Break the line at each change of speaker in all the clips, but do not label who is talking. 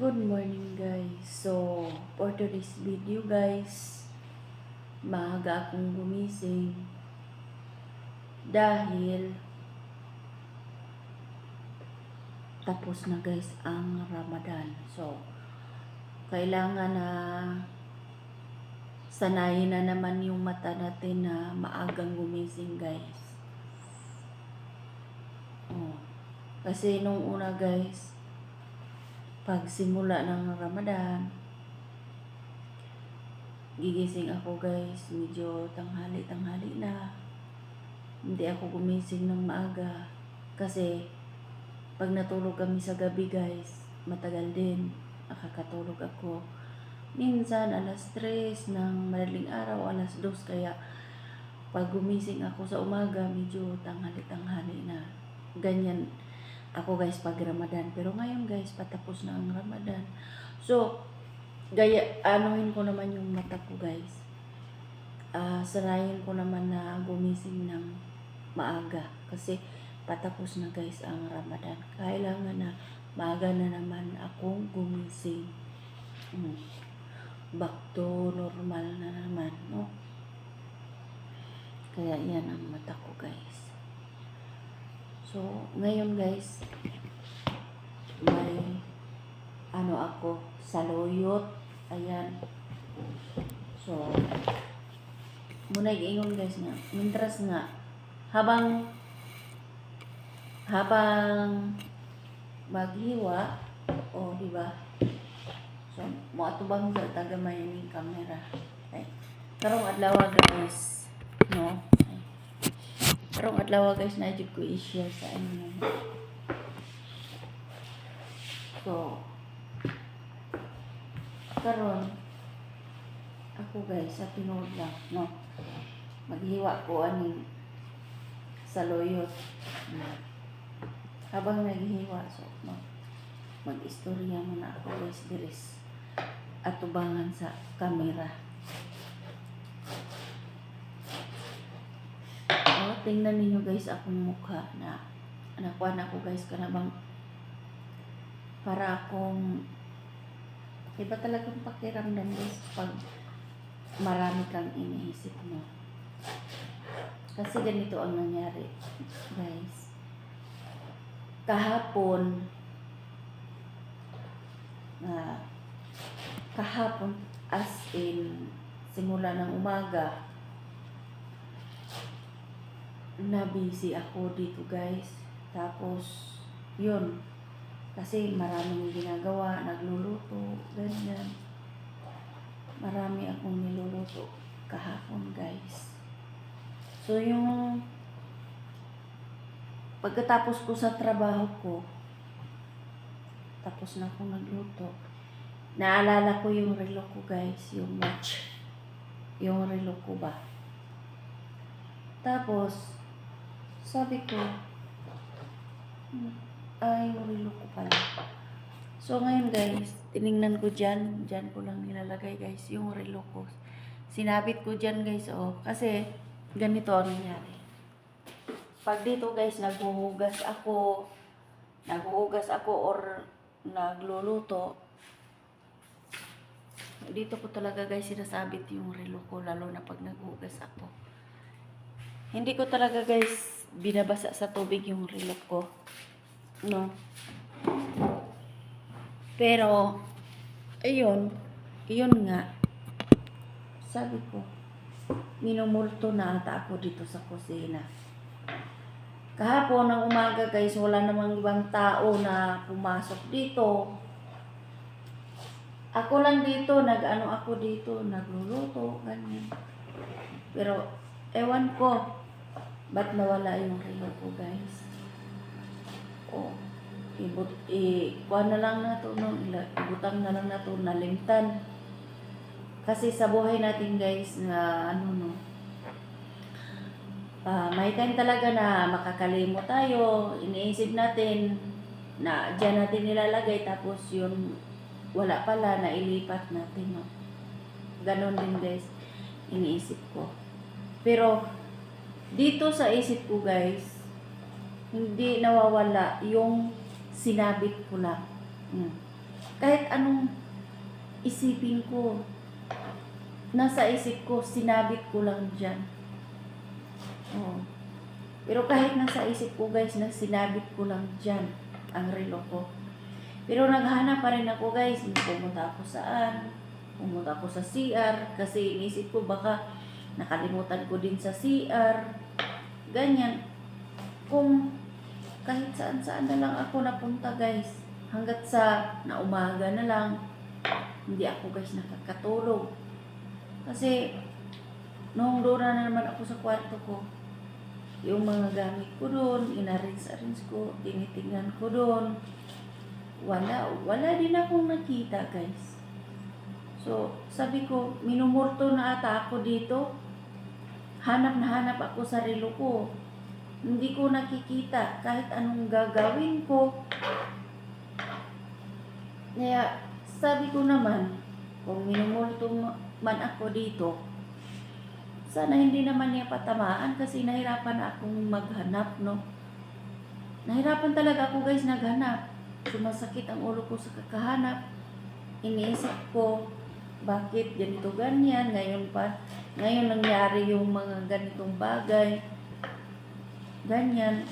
Good morning guys. So, for today's video guys, maaga akong gumising dahil tapos na guys ang Ramadan. So, kailangan na sanayin na naman yung mata natin na maagang gumising guys. Kasi nung una guys, pag simula ng Ramadan, gigising ako guys, medyo tanghali na. Hindi ako gumising ng maaga kasi pag natulog kami sa gabi guys, matagal din nakakatulog ako. Minsan alas 3 ng madaling araw, alas 2, kaya pag gumising ako sa umaga, medyo tanghali na. Ganyan ako guys pag Ramadan. Pero ngayon guys, patapos na ang Ramadan. So, anuhin ko naman yung mata ko guys. Sanayin ko naman na gumising ng maaga. Kasi patapos na guys ang Ramadan. Kailangan na maaga na naman akong gumising. Back to normal na naman, no? Kaya yan ang mata ko guys. So, ngayon guys, may ako, saluyot. Ayan. So, muna iingon guys nga. Mintras nga, habang maghiwa, diba? So, mo atubang sa tagamay ng camera. Okay. Karong adlaw guys, no? Karong adlaw guys, na jud ko i-share sa inyo. So, karon ako guys, sa tinuod lang, no? Maghiwa ko aning saluyot. Habang naghihiwa, so mag-istorya muna ako guys diris atubangan sa camera. Tingnan ninyo guys akong mukha na nakuha na ko guys, kanabang para akong iba talagang pakiramdam guys pag marami kang iniisip mo. Kasi ganito ang nangyari guys. Kahapon as in simula ng umaga, na busy ako dito guys. Tapos yun, kasi maraming ginagawa, nagluluto, ganyan. Marami akong niluluto kahapon guys. So yung pagkatapos ko sa trabaho ko, tapos na akong nagluto, naalala ko yung relo ko guys, yung watch, yung relo ko ba. Tapos sabi ko, yung relo ko pala. So ngayon guys, tiningnan ko dyan ko lang nilalagay guys yung relo ko. Sinabit ko dyan guys, kasi ganito ang nangyari. Pag dito guys, naghuhugas ako or nagluluto, dito ko talaga guys sinasabit yung relo ko, lalo na pag naghuhugas ako. Hindi ko talaga guys binabasa sa tubig yung relo ko, no? Pero ayun nga, sabi ko, minumulto na ata ako dito sa kusina. Kahapon ng umaga guys, wala namang ibang tao na pumasok dito. Ako lang dito, ako dito, nagluluto, ganyan. Pero ewan ko, ba't nawala yung relo ko guys? Kuha na lang na to, no? Ibutang na lang na to, nalimtan. Kasi sa buhay natin guys, na may time talaga na makakalimot tayo, iniisip natin na dyan natin nilalagay, tapos yun wala pala, nailipat natin, no? Ganon din guys, iniisip ko. Pero dito sa isip ko guys, hindi nawawala yung sinabit ko lang. kahit anong isipin ko, nasa isip ko, sinabit ko lang dyan. Oh. Pero kahit nasa isip ko guys, na sinabit ko lang dyan ang relo ko. Pero naghanap pa rin ako guys, pumunta ako pumunta ako sa CR, kasi inisip ko baka nakalimutan ko din sa CR, ganyan. Kung kahit saan na lang ako napunta guys, hanggat sa naumaga na lang, hindi ako guys nakakatulog. Kasi nung doon na naman ako sa kwarto ko, yung mga gamit ko doon, inarrange ko, tinitingnan ko doon, wala din akong nakita guys. So sabi ko, minumurto na ata ako dito, hanap na hanap ako sa relo ko, hindi ko nakikita kahit anong gagawin ko. Kaya sabi ko naman, kung minumulto man ako dito, sana hindi naman niya patamaan, kasi nahirapan akong maghanap, no? Nahirapan talaga ako guys naghanap. Sumasakit ang ulo ko sa kakahanap. Iniisip ko, bakit ganito ganyan? Ngayon nangyari yung mga ganitong bagay. Ganyan.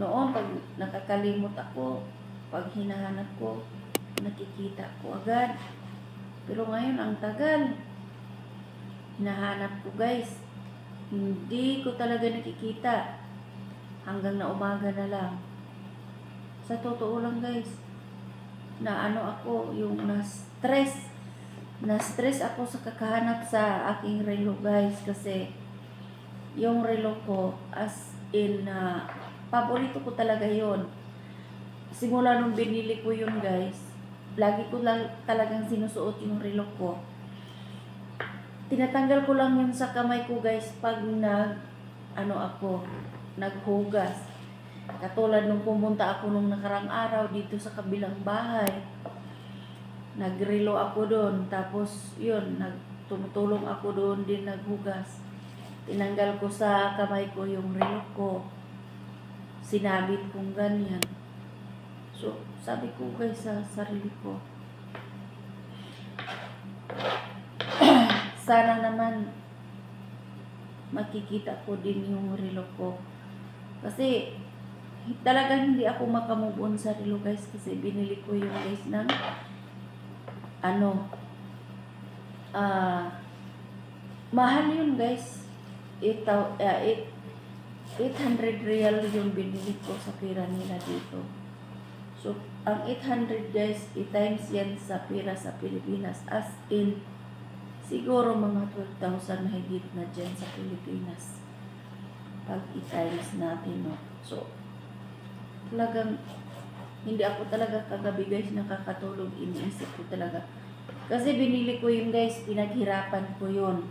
Noon, pag nakakalimot ako, pag hinahanap ko, nakikita ko agad. Pero ngayon, ang tagal. Hinahanap ko guys. Hindi ko talaga nakikita. Hanggang na umaga na lang. Sa totoo lang guys, na ako, yung na-stress ako sa kakahanap sa aking relo guys, kasi yung relo ko, as in, paborito ko talaga yon. Simula nung binili ko yun guys, lagi ko lang talagang sinusuot yung relo ko. Tinatanggal ko lang yun sa kamay ko guys pag naghugas. Katulad nung pumunta ako nung nakarang araw dito sa kabilang bahay. Nagrelo ako doon, tapos yun, tumutulong ako doon din naghugas. Tinanggal ko sa kamay ko yung relo ko. Sinabit kong ganyan. So, sabi ko guys sa sarili ko, sana naman makikita ko din yung relo ko. Kasi talagang hindi ako makamove on sa relo guys, kasi binili ko yung guys ng mahal yun guys. 800 real yung binili ko sa pera nila dito. So, ang 800 guys, i-times yan sa pera sa Pilipinas, as in siguro mga 12,000 na higit na dyan sa Pilipinas. Pag i-times natin, no? So, talagang, hindi ako talaga kagabi guys nakakatulog. Iniisip ko talaga. Kasi binili ko yun guys, pinaghirapan ko yun.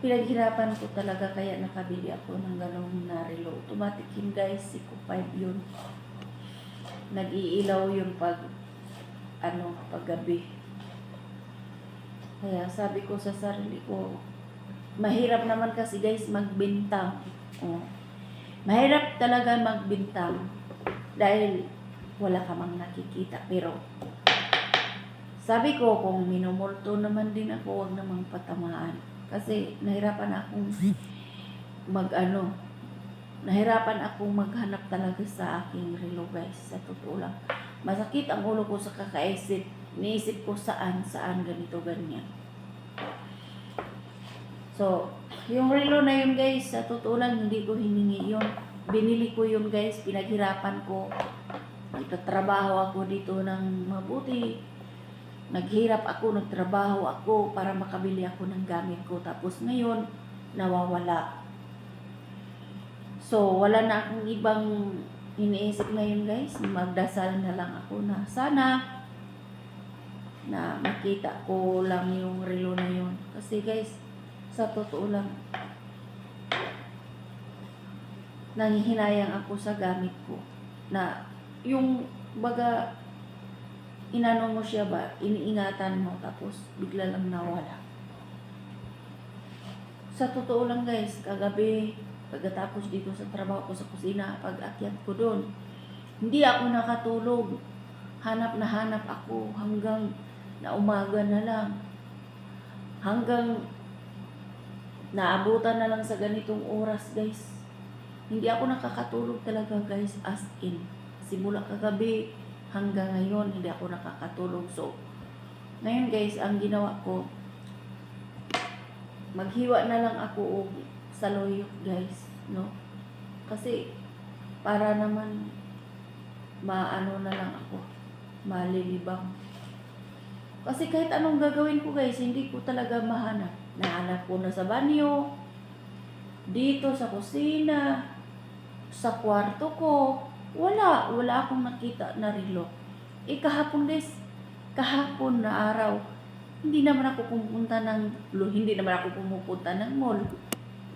Pinaghirapan ko talaga, kaya nakabili ako ng ganong na relo. Automatic yun guys, Seiko 5 yun. Nag-iilaw yun pag gabi. Kaya sabi ko sa sarili ko, mahirap naman kasi guys magbintang. Mahirap talaga magbintang dahil wala ka mang nakikita. Pero sabi ko, kung minumulto naman din ako, huwag namang patamaan. Kasi nahirapan akong nahirapan akong maghanap talaga sa aking relo guys. Sa totoo lang, masakit ang ulo ko sa kakaisip. Niisip ko saan ganito ganyan. So, yung relo na yun guys, sa totoo lang hindi ko hiningi yun. Binili ko yun guys, pinaghirapan ko. Nagtatrabaho ako dito ng mabuti. Naghirap ako, nagtrabaho ako para makabili ako ng gamit ko. Tapos ngayon, nawawala. So, wala na akong ibang iniisip ngayon guys. Magdasal na lang ako na sana na makita ko lang yung relo na yun. Kasi guys, sa totoo lang, nanghihinayang ako sa gamit ko. Na yung baga, inano mo siya ba, iniingatan mo, tapos bigla lang nawala. Sa totoo lang guys, kagabi, pagkatapos dito sa trabaho ko sa kusina, pag-akyat ko doon, hindi ako nakatulog. hanap ako hanggang na umaga na lang. Hanggang naabutan na lang sa ganitong oras, guys. Hindi ako nakakatulog talaga, guys, as in. Simula kagabi hanggang ngayon, hindi ako nakakatulog. So, ngayon, guys, ang ginawa ko, maghiwa na lang ako og saluyot, guys, no? Kasi, para naman, maano na lang ako, malilibang. Kasi kahit anong gagawin ko, guys, hindi ko talaga mahanap. Nahanap ko na sa banyo, dito sa kusina, sa kwarto ko. Wala akong nakita na relo. Kahapon, guys, kahapon na araw, hindi naman ako pumupunta ng mall.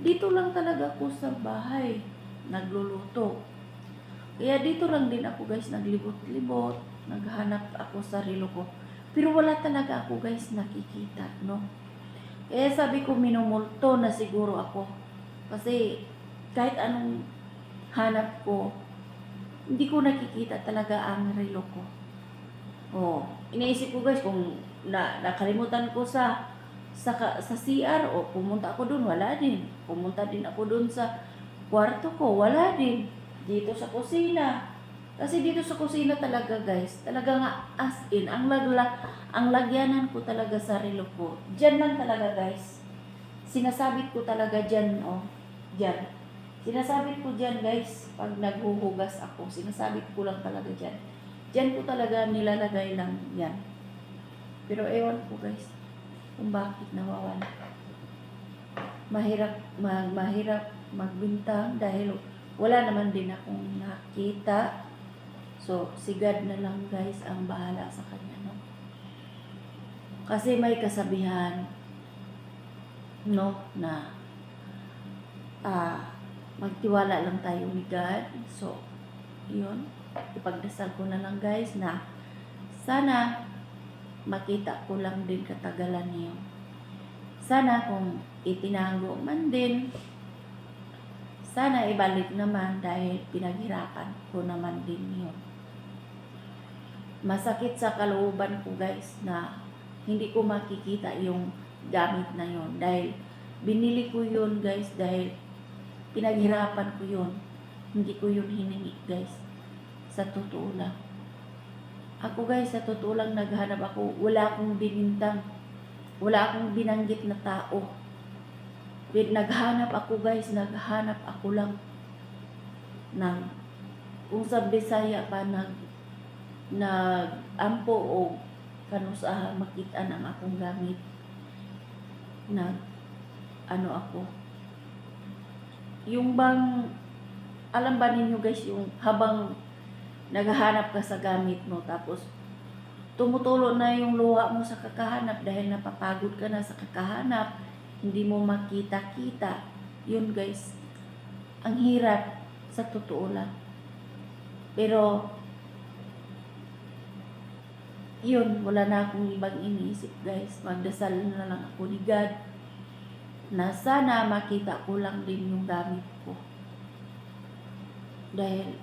Dito lang talaga ako sa bahay, nagluluto. Kaya dito lang din ako, guys, naglibot-libot, naghanap ako sa relo ko. Pero wala talaga ako, guys, nakikita, no? Kaya sabi ko, minumulto na siguro ako. Kasi kahit anong hanap ko, hindi ko nakikita talaga ang relo ko. Oh, iniisip ko, guys, kung nakalimutan ko sa CR o pumunta ako doon, wala din. Pumunta din ako doon sa kwarto ko, wala din. Dito sa kusina. Kasi dito sa kusina talaga, guys, talaga nga as in, ang lagyanan ko talaga sa relo ko. Diyan lang talaga, guys. Sinasabit ko talaga diyan, oh. Diyan. Sinasabit ko diyan, guys, pag naghuhugas ako. Sinasabit ko lang talaga diyan. Diyan ko talaga nilalagay lang yan. Pero ewan ko, guys, kung bakit nawawala. Mahirap magbintang dahil wala naman din akong nakita. So, si God na lang, guys, ang bahala sa kanya, no? Kasi may kasabihan, no, na magtiwala lang tayo ni God. So, yun. Ipagdasal ko na lang, guys, na sana makita ko lang din katagalan niyo. Sana kung itinago man din, sana ibalik naman dahil pinaghirapan ko naman din yun. Masakit sa kalooban ko, guys, na hindi ko makikita yung gamit na yun. Dahil binili ko yun, guys, dahil pinaghirapan ko yun. Hindi ko yun hiningi, guys. Sa totoo lang. Ako, guys, sa totoo lang naghanap ako. Wala akong binintang. Wala akong binanggit na tao. Naghanap ako, guys. Naghanap ako lang ng, kung sa Bisaya pa, ampo o kanusa makita ng akong gamit. Ako. Yung bang, alam ba ninyo, guys, yung habang naghahanap ka sa gamit mo, tapos tumutulo na yung luha mo sa kakahanap dahil napapagod ka na sa kakahanap, hindi mo makita-kita. Yun, guys, ang hirap sa totoo lang. Pero yun, wala na akong ibang iniisip, guys. Magdasal na lang ako ni God na sana makita ko lang din yung gamit ko. Dahil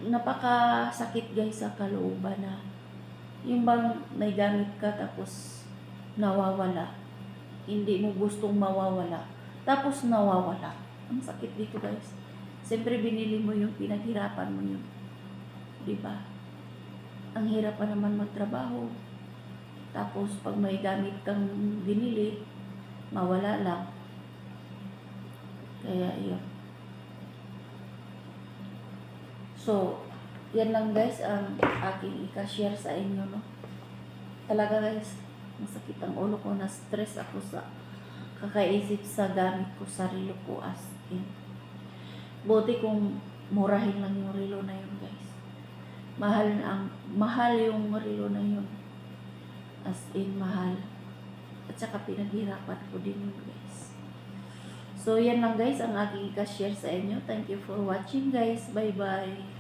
napakasakit, guys, sa kalooban na yung bang may gamit ka tapos nawawala. Hindi mo gustong mawawala. Tapos nawawala. Ang sakit dito, guys. Siyempre binili mo yung pinaghirapan mo yun. Diba? Ang hirap pa naman magtrabaho. Tapos pag may gamit kang binili, mawala lang. Kaya yun. So, yan lang, guys, ang aking i-share sa inyo, no? Talaga, guys, masakit ang ulo ko, na stress ako sa kakaisip sa gamit ko sa relo ko, as in. Buti kung murahin lang yung relo na yun, guys. Mahal yung relo na yun. As in, mahal. At saka pinaghirapan ko din yun, guys. So, yan lang, guys, ang aking i-share sa inyo. Thank you for watching, guys. Bye-bye.